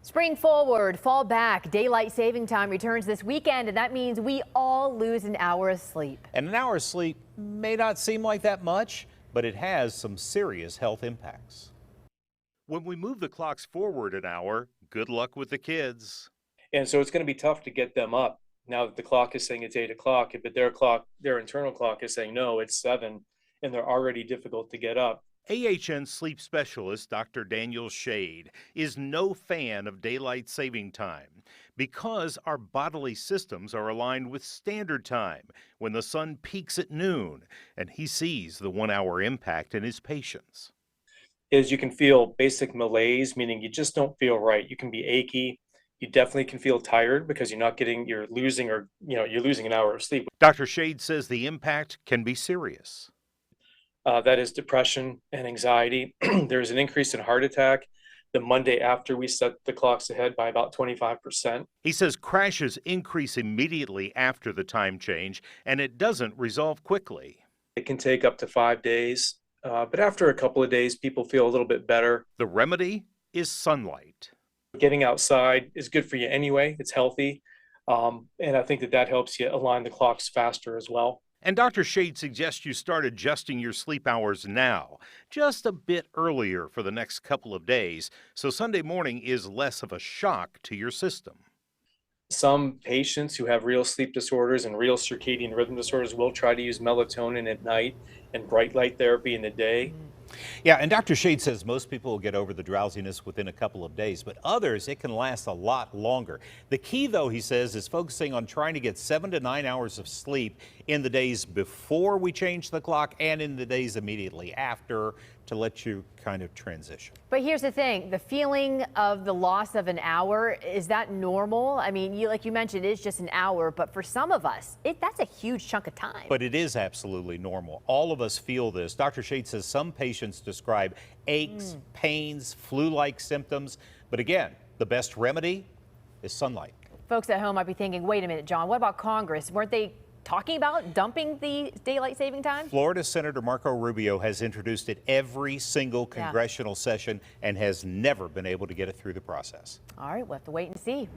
Spring forward, fall back, daylight saving time returns this weekend, and that means we all lose an hour of sleep. And an hour of sleep may not seem like that much, but it has some serious health impacts. When we move the clocks forward an hour, good luck with the kids. And so it's going to be tough to get them up now that the clock is saying it's 8 o'clock, but their internal clock is saying no, it's 7, and they're already difficult to get up. AHN Sleep Specialist Dr. Daniel Shade is no fan of daylight saving time because our bodily systems are aligned with standard time when the sun peaks at noon, and he sees the 1 hour impact in his patients. Is you can feel basic malaise, meaning you just don't feel right. You can be achy. You definitely can feel tired because you're losing an hour of sleep. Dr. Shade says the impact can be serious. That is depression and anxiety. There's an increase in heart attack the Monday after we set the clocks ahead by about 25%. He says crashes increase immediately after the time change, and it doesn't resolve quickly. It can take up to 5 days, but after a couple of days, people feel a little bit better. The remedy is sunlight. Getting outside is good for you anyway. It's healthy. And I think that helps you align the clocks faster as well. And Dr. Shade suggests you start adjusting your sleep hours now, just a bit earlier for the next couple of days, so Sunday morning is less of a shock to your system. Some patients who have real sleep disorders and real circadian rhythm disorders will try to use melatonin at night and bright light therapy in the day. Yeah, and Dr. Shade says most people will get over the drowsiness within a couple of days, but others, it can last a lot longer. The key, though, he says, is focusing on trying to get 7 to 9 hours of sleep in the days before we change the clock and in the days immediately after to let you kind of transition. But here's the thing, the feeling of the loss of an hour, is that normal? I mean, like you mentioned, it is just an hour, but for some of us, that's a huge chunk of time. But it is absolutely normal. All of us feel this. Dr. Shade says some patients describe aches, pains, flu-like symptoms. But again, the best remedy is sunlight. Folks at home might be thinking, wait a minute, John, what about Congress? Weren't they talking about dumping the daylight saving time? Florida Senator Marco Rubio has introduced it every single congressional session and has never been able to get it through the process. All right, we'll have to wait and see.